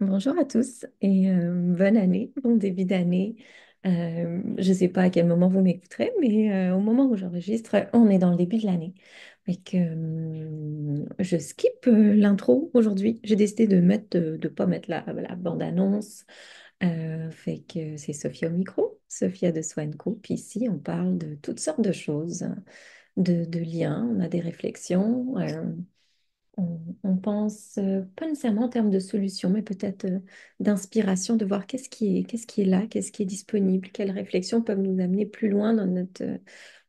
Bonjour à tous et bonne année, bon début d'année. Je ne sais pas à quel moment vous m'écouterez, mais au moment où j'enregistre, on est dans le début de l'année. Je skip l'intro aujourd'hui. J'ai décidé de pas mettre la bande-annonce. Fait que c'est Sophia au micro, Sophia de Swanco. Puis ici, on parle de toutes sortes de choses, de liens, on a des réflexions. On pense pas nécessairement en termes de solution, mais peut-être d'inspiration, de voir qu'est-ce qui est là, qu'est-ce qui est disponible, quelles réflexions peuvent nous amener plus loin dans notre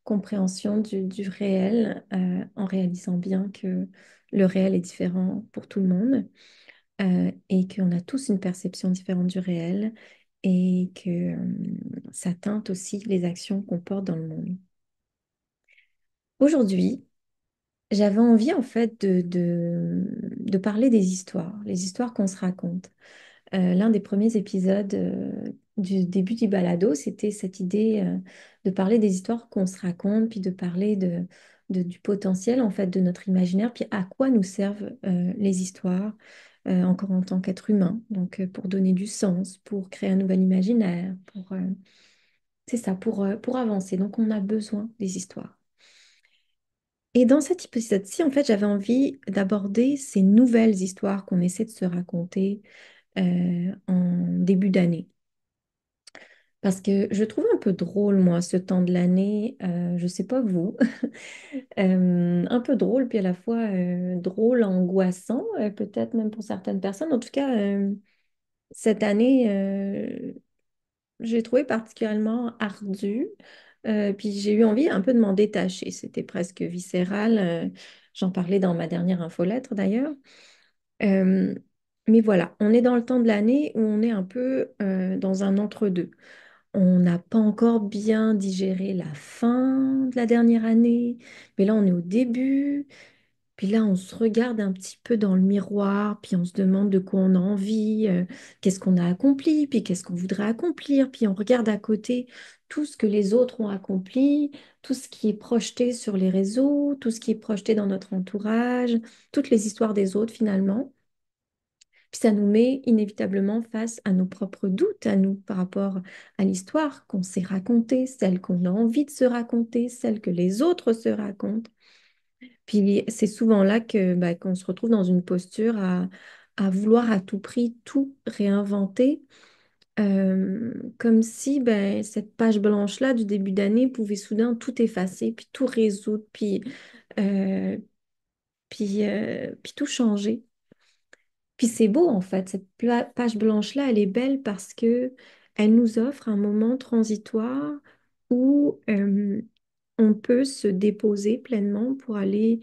compréhension du réel, en réalisant bien que le réel est différent pour tout le monde, et qu'on a tous une perception différente du réel et que ça teinte aussi les actions qu'on porte dans le monde. Aujourd'hui, j'avais envie en fait de parler des histoires, les histoires qu'on se raconte. L'un des premiers épisodes du début du balado, c'était cette idée de parler des histoires qu'on se raconte, puis de parler du potentiel en fait de notre imaginaire, puis à quoi nous servent les histoires, encore en tant qu'être humain. Donc pour donner du sens, pour créer un nouvel imaginaire, c'est ça, pour avancer. Donc on a besoin des histoires. Et dans cet épisode-ci, en fait, j'avais envie d'aborder ces nouvelles histoires qu'on essaie de se raconter en début d'année. Parce que je trouve un peu drôle, moi, ce temps de l'année, je sais pas vous, un peu drôle, puis à la fois drôle, angoissant, peut-être même pour certaines personnes. En tout cas, cette année, j'ai trouvé particulièrement ardue. Puis j'ai eu envie un peu de m'en détacher. C'était presque viscéral. J'en parlais dans ma dernière infolettre d'ailleurs. Euh, mais voilà, on est dans le temps de l'année où on est un peu dans un entre-deux. On n'a pas encore bien digéré la fin de la dernière année, mais là on est au début. Puis là, on se regarde un petit peu dans le miroir, puis on se demande de quoi on a envie, qu'est-ce qu'on a accompli, puis qu'est-ce qu'on voudrait accomplir, puis on regarde à côté tout ce que les autres ont accompli, tout ce qui est projeté sur les réseaux, tout ce qui est projeté dans notre entourage, toutes les histoires des autres finalement. Puis ça nous met inévitablement face à nos propres doutes, à nous, par rapport à l'histoire qu'on s'est racontée, celle qu'on a envie de se raconter, celle que les autres se racontent. Puis c'est souvent là qu'on se retrouve dans une posture à vouloir à tout prix tout réinventer, comme si cette page blanche-là du début d'année pouvait soudain tout effacer, puis tout résoudre, euh, puis tout changer. Puis c'est beau en fait, cette page blanche-là, elle est belle parce que elle nous offre un moment transitoire où on peut se déposer pleinement pour aller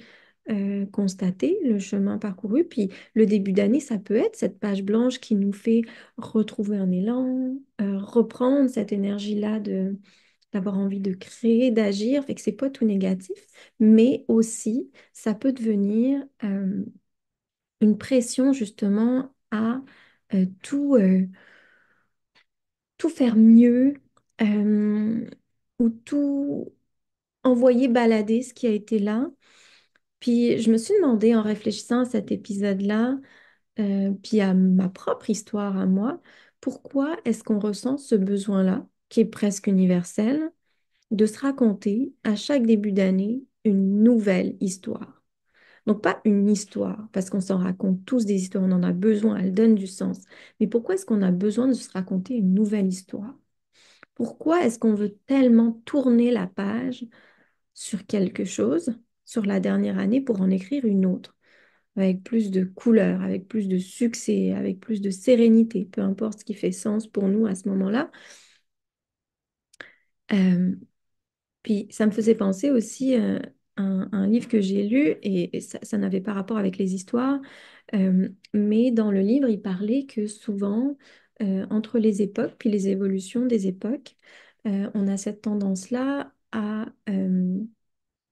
constater le chemin parcouru. Puis le début d'année, ça peut être cette page blanche qui nous fait retrouver un élan, reprendre cette énergie-là d'avoir envie de créer, d'agir. Fait que c'est pas tout négatif, mais aussi ça peut devenir une pression justement à euh, tout, euh, tout faire mieux, euh, ou tout envoyer balader ce qui a été là. Puis je me suis demandé en réfléchissant à cet épisode-là, puis à ma propre histoire à moi, pourquoi est-ce qu'on ressent ce besoin-là, qui est presque universel, de se raconter à chaque début d'année une nouvelle histoire. Donc pas une histoire, parce qu'on s'en raconte tous des histoires, on en a besoin, elles donnent du sens. Mais pourquoi est-ce qu'on a besoin de se raconter une nouvelle histoire? Pourquoi est-ce qu'on veut tellement tourner la page sur quelque chose, sur la dernière année, pour en écrire une autre, avec plus de couleurs, avec plus de succès, avec plus de sérénité, peu importe ce qui fait sens pour nous à ce moment-là. Euh, Puis ça me faisait penser aussi un livre que j'ai lu, et ça n'avait pas rapport avec les histoires, mais dans le livre, il parlait que souvent, entre les époques, puis les évolutions des époques, on a cette tendance-là à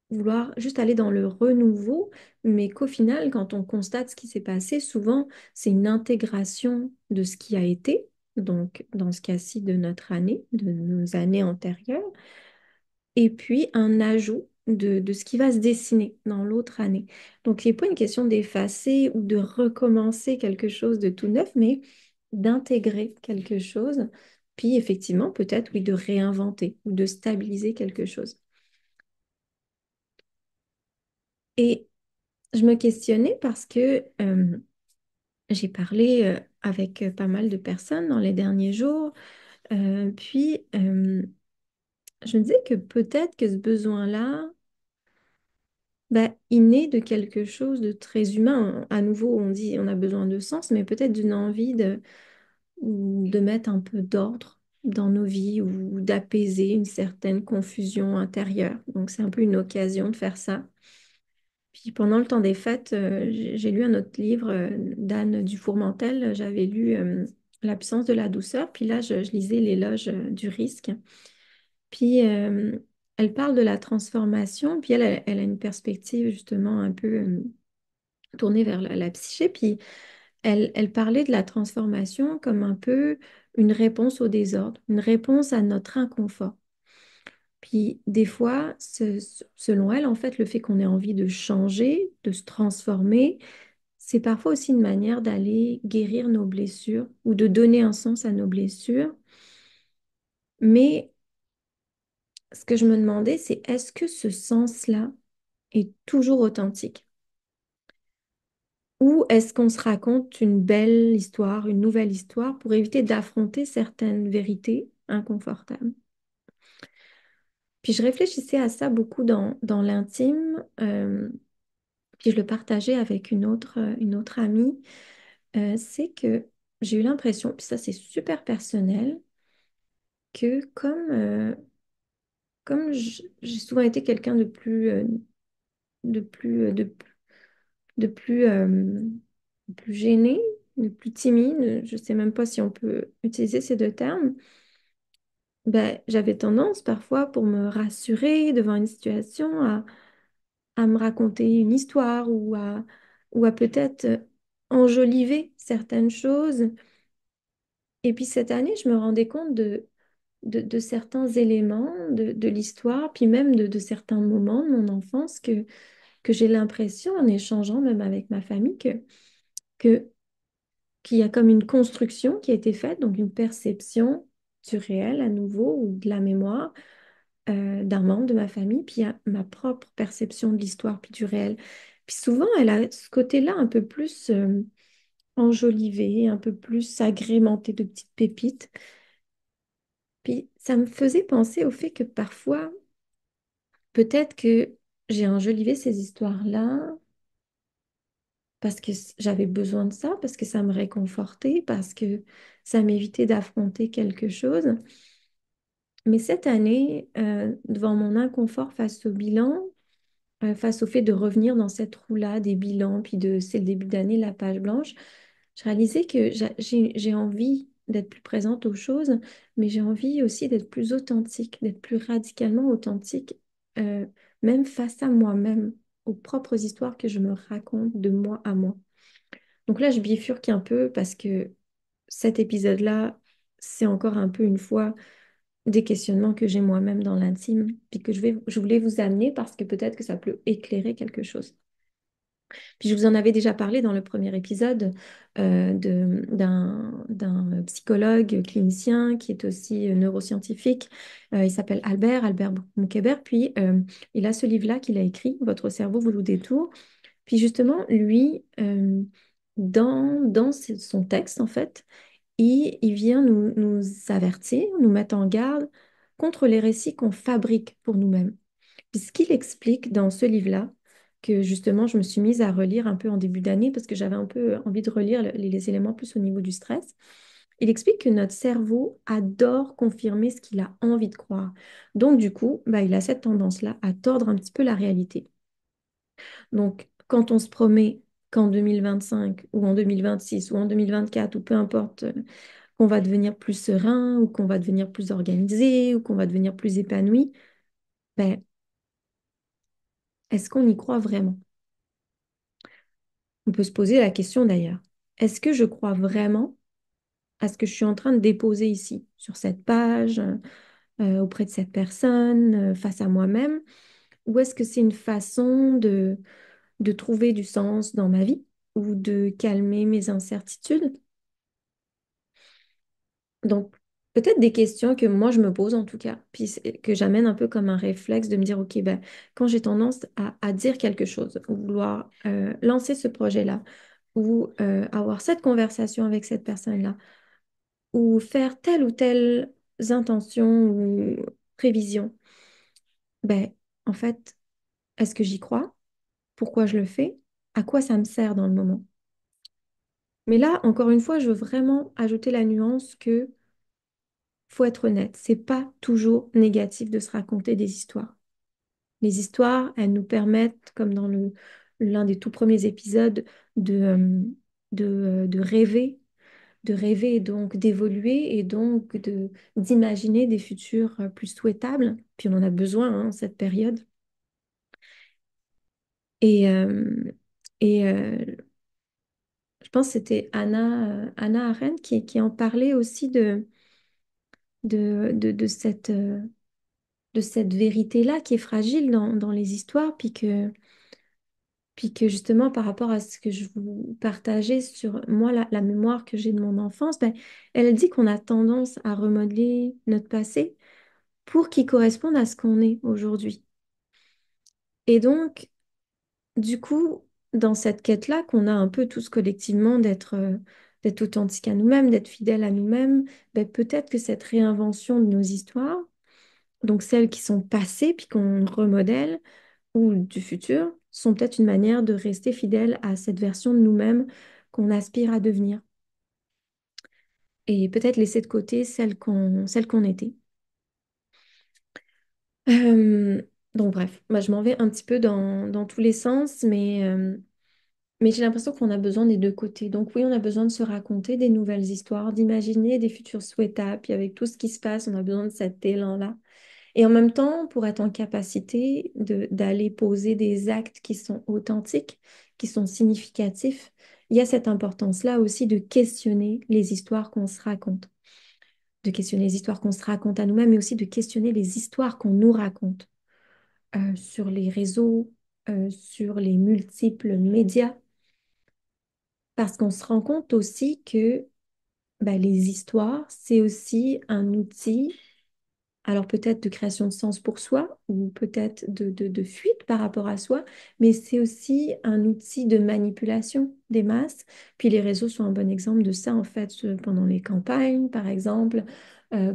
vouloir juste aller dans le renouveau, mais qu'au final, quand on constate ce qui s'est passé, souvent, c'est une intégration de ce qui a été, donc dans ce cas-ci de notre année, de nos années antérieures, et puis un ajout. de ce qui va se dessiner dans l'autre année. Donc, il n'est pas une question d'effacer ou de recommencer quelque chose de tout neuf, mais d'intégrer quelque chose, puis effectivement, peut-être, oui, de réinventer ou de stabiliser quelque chose. Et je me questionnais parce que j'ai parlé avec pas mal de personnes dans les derniers jours, puis je me disais que peut-être que ce besoin-là, bah, il naît de quelque chose de très humain. À nouveau, on dit on a besoin de sens, mais peut-être d'une envie de mettre un peu d'ordre dans nos vies ou d'apaiser une certaine confusion intérieure. Donc, c'est un peu une occasion de faire ça. Puis pendant le temps des fêtes, j'ai lu un autre livre d'Anne Dufourmentel. J'avais lu La puissance de la douceur. Puis là, je lisais L'éloge du risque. Puis elle parle de la transformation. Puis elle a une perspective justement un peu tournée vers la psyché. Puis elle parlait de la transformation comme un peu une réponse au désordre, une réponse à notre inconfort. Puis des fois, selon elle, en fait, le fait qu'on ait envie de changer, de se transformer, c'est parfois aussi une manière d'aller guérir nos blessures ou de donner un sens à nos blessures. Mais ce que je me demandais, c'est est-ce que ce sens-là est toujours authentique? Ou est-ce qu'on se raconte une belle histoire, une nouvelle histoire pour éviter d'affronter certaines vérités inconfortables? Puis je réfléchissais à ça beaucoup dans l'intime, puis je le partageais avec une autre amie. C'est que j'ai eu l'impression, puis ça c'est super personnel, que comme j'ai souvent été quelqu'un de plus, de plus gêné, de plus timide, je ne sais même pas si on peut utiliser ces deux termes, ben, j'avais tendance parfois pour me rassurer devant une situation à me raconter une histoire ou à peut-être enjoliver certaines choses. Et puis cette année, je me rendais compte de certains éléments de l'histoire, puis même de certains moments de mon enfance que j'ai l'impression, en échangeant même avec ma famille, que, qu'il y a comme une construction qui a été faite, donc une perception du réel à nouveau ou de la mémoire d'un membre de ma famille, puis il y a ma propre perception de l'histoire, puis du réel. Puis souvent, elle a ce côté-là un peu plus enjolivé, un peu plus agrémenté de petites pépites. Puis ça me faisait penser au fait que parfois, peut-être que j'ai enjolivé ces histoires-là parce que j'avais besoin de ça, parce que ça me réconfortait, parce que ça m'évitait d'affronter quelque chose. Mais cette année, devant mon inconfort face au bilan, face au fait de revenir dans cette roue-là des bilans, puis de c'est le début d'année, la page blanche, je réalisais que j'ai envie d'être plus présente aux choses, mais j'ai envie aussi d'être plus authentique, d'être plus radicalement authentique, euh, même face à moi-même, aux propres histoires que je me raconte de moi à moi. Donc là, je bifurque un peu parce que cet épisode-là, c'est encore un peu une fois des questionnements que j'ai moi-même dans l'intime, puis que je voulais vous amener parce que peut-être que ça peut éclairer quelque chose. Puis je vous en avais déjà parlé dans le premier épisode d'un psychologue clinicien qui est aussi neuroscientifique. Il s'appelle Albert Moukébert. Puis il a ce livre-là qu'il a écrit, Votre cerveau vous joue des tours. Puis justement, lui, dans son texte, en fait, il vient nous avertir, nous mettre en garde contre les récits qu'on fabrique pour nous-mêmes. Puisqu'il explique dans ce livre-là, que justement je me suis mise à relire un peu en début d'année parce que j'avais un peu envie de relire les éléments plus au niveau du stress. Il explique que notre cerveau adore confirmer ce qu'il a envie de croire. Donc du coup, bah, il a cette tendance-là à tordre un petit peu la réalité. Donc quand on se promet qu'en 2025 ou en 2026 ou en 2024 ou peu importe, qu'on va devenir plus serein ou qu'on va devenir plus organisé ou qu'on va devenir plus épanoui, ben, est-ce qu'on y croit vraiment? On peut se poser la question d'ailleurs. Est-ce que je crois vraiment à ce que je suis en train de déposer ici, sur cette page, auprès de cette personne, face à moi-même? ou est-ce que c'est une façon de trouver du sens dans ma vie ou de calmer mes incertitudes? Donc, peut-être des questions que moi je me pose en tout cas, puis que j'amène un peu comme un réflexe de me dire, OK, ben, quand j'ai tendance à dire quelque chose, ou vouloir lancer ce projet-là, ou avoir cette conversation avec cette personne-là, ou faire telle ou telle intention ou prévision, ben, en fait, est-ce que j'y crois? Pourquoi je le fais? À quoi ça me sert dans le moment? Mais là, encore une fois, je veux vraiment ajouter la nuance que faut être honnête, c'est pas toujours négatif de se raconter des histoires. Les histoires, elles nous permettent, comme dans l'un des tout premiers épisodes, de, euh, de rêver et donc d'évoluer et donc d'imaginer des futurs plus souhaitables. Puis on en a besoin, hein, cette période. Et, euh, et je pense que c'était Anna Arendt qui en parlait aussi de cette vérité-là qui est fragile dans les histoires, puis que justement par rapport à ce que je vous partageais sur moi, la mémoire que j'ai de mon enfance, ben, elle dit qu'on a tendance à remodeler notre passé pour qu'il corresponde à ce qu'on est aujourd'hui. Et donc, du coup, dans cette quête-là qu'on a un peu tous collectivement d'être authentique à nous-mêmes, d'être fidèle à nous-mêmes, ben, peut-être que cette réinvention de nos histoires, donc celles qui sont passées puis qu'on remodèle, ou du futur sont peut-être une manière de rester fidèle à cette version de nous-mêmes qu'on aspire à devenir et peut-être laisser de côté celle qu'on était. Euh, donc bref, moi, je m'en vais un petit peu dans tous les sens, mais j'ai l'impression qu'on a besoin des deux côtés. Donc oui, on a besoin de se raconter des nouvelles histoires, d'imaginer des futurs souhaitables, puis avec tout ce qui se passe, on a besoin de cet élan-là. Et en même temps, pour être en capacité d'aller poser des actes qui sont authentiques, qui sont significatifs, il y a cette importance-là aussi de questionner les histoires qu'on se raconte, de questionner les histoires qu'on se raconte à nous-mêmes, mais aussi de questionner les histoires qu'on nous raconte sur les réseaux, sur les multiples médias, parce qu'on se rend compte aussi que bah, les histoires, c'est aussi un outil. Alors peut-être de création de sens pour soi ou peut-être de fuite par rapport à soi, mais c'est aussi un outil de manipulation des masses. Puis les réseaux sont un bon exemple de ça, en fait, pendant les campagnes, par exemple, euh,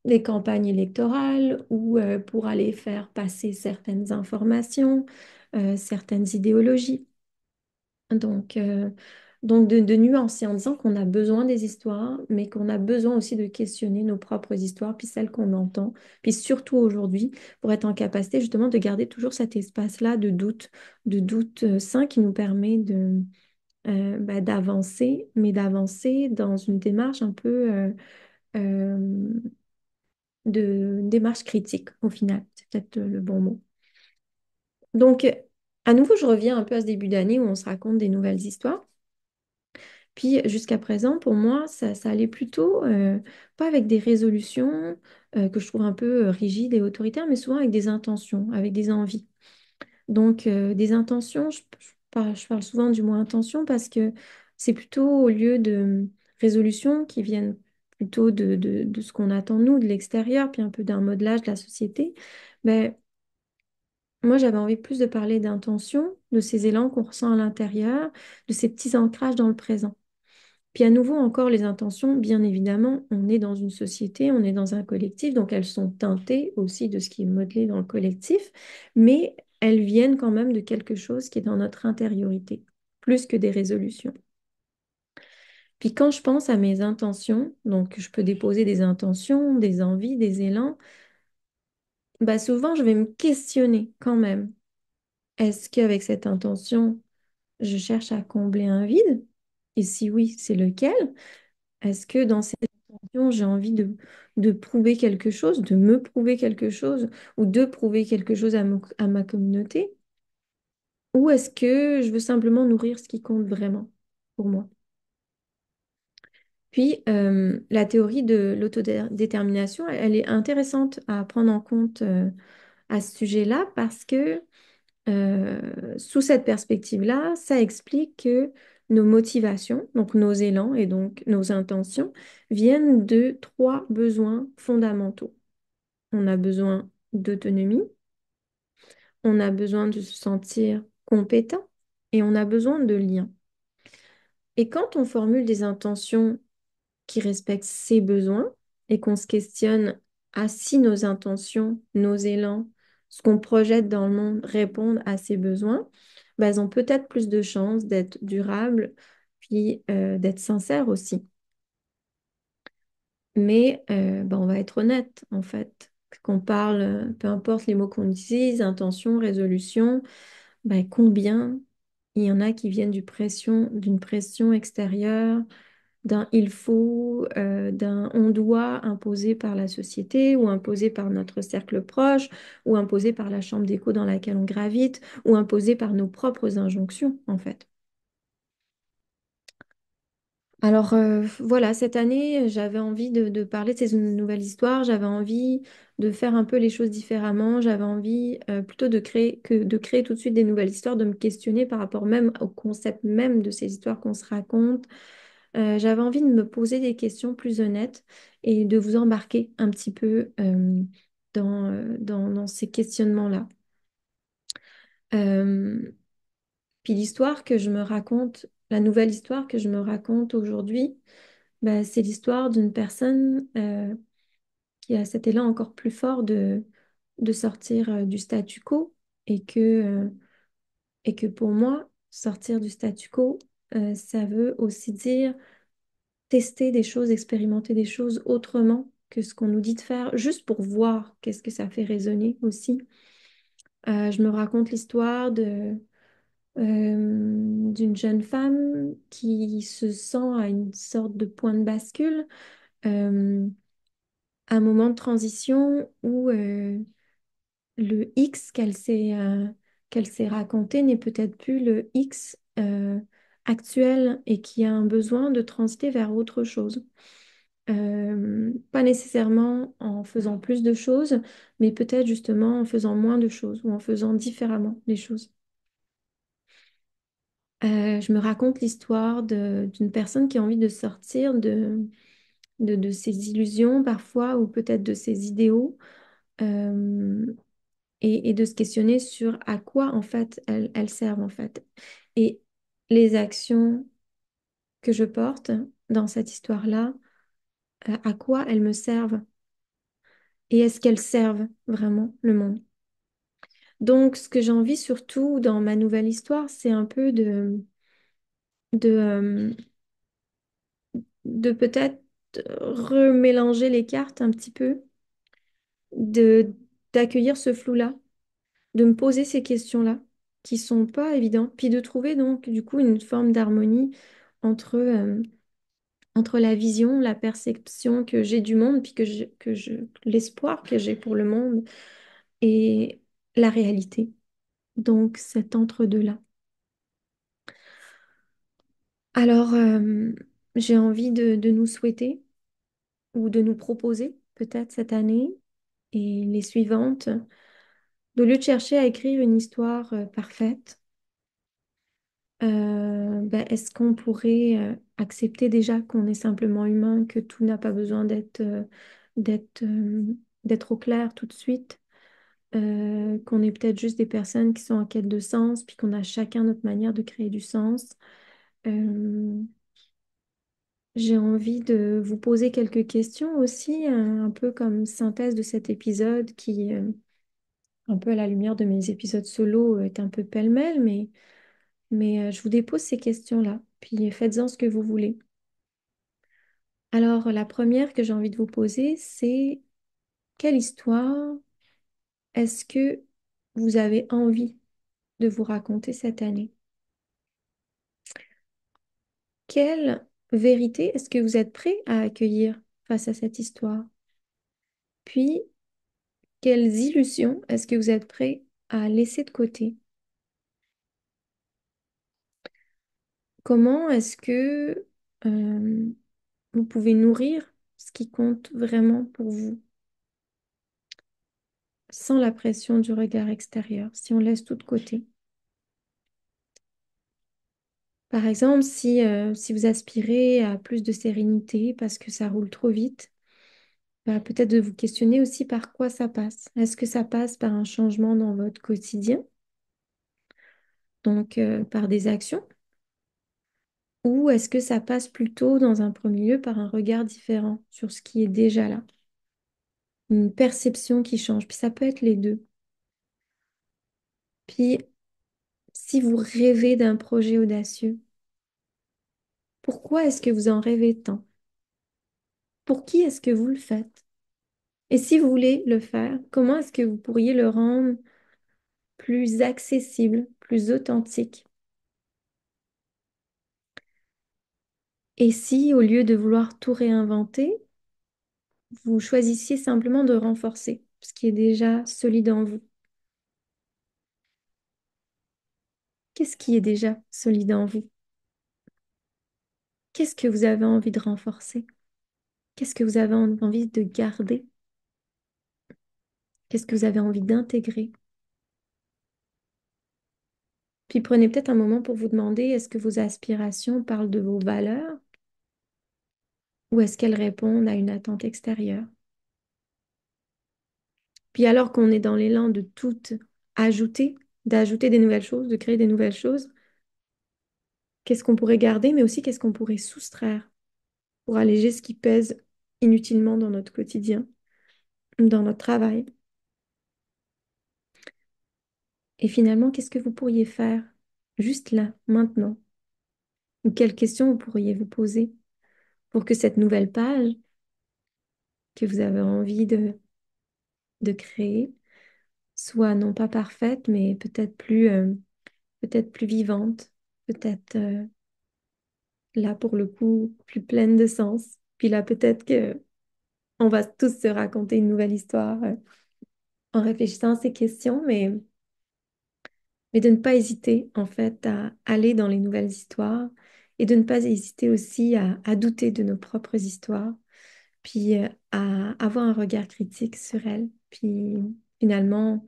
les campagnes électorales ou pour aller faire passer certaines informations, certaines idéologies. Donc, euh, donc de nuancer en disant qu'on a besoin des histoires, mais qu'on a besoin aussi de questionner nos propres histoires, puis celles qu'on entend, puis surtout aujourd'hui, pour être en capacité justement de garder toujours cet espace-là de doute sain qui nous permet bah, d'avancer, mais d'avancer dans une démarche un peu euh, de démarche critique au final. C'est peut-être le bon mot. Donc, à nouveau, je reviens un peu à ce début d'année où on se raconte des nouvelles histoires. Puis jusqu'à présent, pour moi, ça allait plutôt, pas avec des résolutions que je trouve un peu rigides et autoritaires, mais souvent avec des intentions, avec des envies. Donc des intentions, je parle souvent du mot intention parce que c'est plutôt au lieu de résolutions qui viennent plutôt de ce qu'on attend nous, de l'extérieur, puis un peu d'un modelage de la société. Mais moi, j'avais envie plus de parler d'intention, de ces élans qu'on ressent à l'intérieur, de ces petits ancrages dans le présent. Puis à nouveau, encore les intentions, bien évidemment, on est dans une société, on est dans un collectif, donc elles sont teintées aussi de ce qui est modelé dans le collectif, mais elles viennent quand même de quelque chose qui est dans notre intériorité, plus que des résolutions. Puis quand je pense à mes intentions, donc je peux déposer des intentions, des envies, des élans, bah souvent je vais me questionner quand même. Est-ce qu'avec cette intention, je cherche à combler un vide? Et si oui, c'est lequel? Est-ce que dans cette intention, j'ai envie de prouver quelque chose, de me prouver quelque chose, ou de prouver quelque chose à ma communauté? Ou est-ce que je veux simplement nourrir ce qui compte vraiment pour moi? Puis, la théorie de l'autodétermination, elle est intéressante à prendre en compte à ce sujet-là parce que sous cette perspective-là, ça explique que nos motivations, donc nos élans et donc nos intentions, viennent de trois besoins fondamentaux. On a besoin d'autonomie, on a besoin de se sentir compétent et on a besoin de liens. Et quand on formule des intentions qui respectent ces besoins et qu'on se questionne à si nos intentions, nos élans, ce qu'on projette dans le monde répondent à ces besoins, ben, elles ont peut-être plus de chances d'être durables, puis d'être sincères aussi. Mais ben, on va être honnête, en fait. Qu'on parle, peu importe les mots qu'on utilise, intention, résolution, ben, combien il y en a qui viennent d'une pression extérieure, d'un il faut, d'un on doit imposé par la société ou imposé par notre cercle proche ou imposé par la chambre d'écho dans laquelle on gravite ou imposé par nos propres injonctions, en fait. Alors voilà, cette année, j'avais envie de parler de ces nouvelles histoires, j'avais envie de faire un peu les choses différemment, j'avais envie plutôt de créer tout de suite des nouvelles histoires, de me questionner par rapport même au concept même de ces histoires qu'on se raconte. J'avais envie de me poser des questions plus honnêtes et de vous embarquer un petit peu dans ces questionnements-là. Euh, Puis l'histoire que je me raconte, la nouvelle histoire que je me raconte aujourd'hui, bah, c'est l'histoire d'une personne qui a cet élan encore plus fort de sortir du statu quo et que pour moi, sortir du statu quo, ça veut aussi dire tester des choses, expérimenter des choses autrement que ce qu'on nous dit de faire, juste pour voir qu'est-ce que ça fait résonner aussi. Je me raconte l'histoire d'une jeune femme qui se sent à une sorte de point de bascule, euh, un moment de transition où le X qu'elle s'est raconté n'est peut-être plus le X actuel et qui a un besoin de transiter vers autre chose. Pas nécessairement en faisant plus de choses, mais peut-être justement en faisant moins de choses ou en faisant différemment les choses. Je me raconte l'histoire d'une personne qui a envie de sortir de ses illusions parfois ou peut-être de ses idéaux euh, et de se questionner sur à quoi en fait elles servent en fait. Et les actions que je porte dans cette histoire-là, à quoi elles me servent et est-ce qu'elles servent vraiment le monde? Donc, ce que j'ai envie surtout dans ma nouvelle histoire, c'est un peu de, de peut-être remélanger les cartes un petit peu, de, d'accueillir ce flou-là, de me poser ces questions-là qui sont pas évidentes, puis de trouver donc du coup une forme d'harmonie entre la vision, la perception que j'ai du monde, puis l'espoir que j'ai pour le monde et la réalité. Donc cet entre-deux-là. Alors, j'ai envie de nous souhaiter ou de nous proposer peut-être cette année et les suivantes, au lieu de chercher à écrire une histoire parfaite, ben, est-ce qu'on pourrait accepter déjà qu'on est simplement humain, que tout n'a pas besoin d'être, d'être au clair tout de suite, qu'on est peut-être juste des personnes qui sont en quête de sens, puis qu'on a chacun notre manière de créer du sens. Euh, J'ai envie de vous poser quelques questions aussi, un peu comme synthèse de cet épisode qui, un peu à la lumière de mes épisodes solo, est un peu pêle-mêle, mais je vous dépose ces questions-là, puis faites-en ce que vous voulez. Alors, la première que j'ai envie de vous poser, c'est quelle histoire est-ce que vous avez envie de vous raconter cette année? Quelle vérité est-ce que vous êtes prêt à accueillir face à cette histoire? Puis, quelles illusions est-ce que vous êtes prêt à laisser de côté? Comment est-ce que vous pouvez nourrir ce qui compte vraiment pour vous? sans la pression du regard extérieur, si on laisse tout de côté. Par exemple, si vous aspirez à plus de sérénité parce que ça roule trop vite, bah, peut-être de vous questionner aussi par quoi ça passe. Est-ce que ça passe par un changement dans votre quotidien, donc par des actions, ou est-ce que ça passe plutôt dans un premier lieu par un regard différent sur ce qui est déjà là, une perception qui change. Puis ça peut être les deux. Puis si vous rêvez d'un projet audacieux, pourquoi est-ce que vous en rêvez tant? Pour qui est-ce que vous le faites? Et si vous voulez le faire, comment est-ce que vous pourriez le rendre plus accessible, plus authentique? Et si, au lieu de vouloir tout réinventer, vous choisissiez simplement de renforcer ce qui est déjà solide en vous? Qu'est-ce qui est déjà solide en vous? Qu'est-ce que vous avez envie de renforcer? Qu'est-ce que vous avez envie de garder? Qu'est-ce que vous avez envie d'intégrer? Puis prenez peut-être un moment pour vous demander, est-ce que vos aspirations parlent de vos valeurs ou est-ce qu'elles répondent à une attente extérieure? Puis alors qu'on est dans l'élan de tout ajouter, d'ajouter des nouvelles choses, de créer des nouvelles choses, qu'est-ce qu'on pourrait garder, mais aussi qu'est-ce qu'on pourrait soustraire pour alléger ce qui pèse inutilement dans notre quotidien, dans notre travail. Et finalement, qu'est-ce que vous pourriez faire juste là, maintenant? Ou quelles questions vous pourriez vous poser pour que cette nouvelle page que vous avez envie de créer soit non pas parfaite, mais peut-être plus vivante, peut-être là pour le coup plus pleine de sens. Puis là, peut-être que on va tous se raconter une nouvelle histoire en réfléchissant à ces questions, mais de ne pas hésiter en fait à aller dans les nouvelles histoires et de ne pas hésiter aussi à douter de nos propres histoires, puis à avoir un regard critique sur elles, puis finalement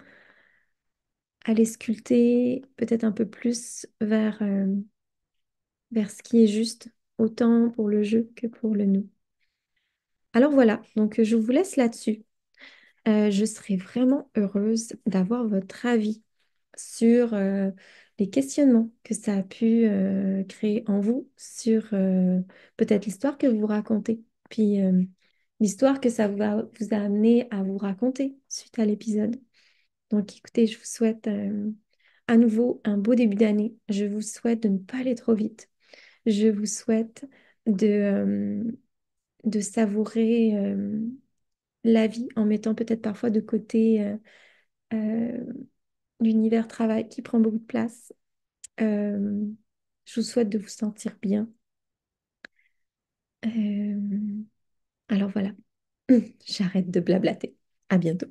aller sculpter peut-être un peu plus vers ce qui est juste, autant pour le jeu que pour le nous. Alors voilà, donc je vous laisse là-dessus. Je serais vraiment heureuse d'avoir votre avis sur les questionnements que ça a pu créer en vous, sur peut-être l'histoire que vous racontez, puis l'histoire que vous a amené à vous raconter suite à l'épisode. Donc écoutez, je vous souhaite à nouveau un beau début d'année. Je vous souhaite de ne pas aller trop vite. Je vous souhaite de savourer la vie en mettant peut-être parfois de côté euh, l'univers travail qui prend beaucoup de place. Euh, je vous souhaite de vous sentir bien. Euh, alors voilà, j'arrête de blablater. À bientôt.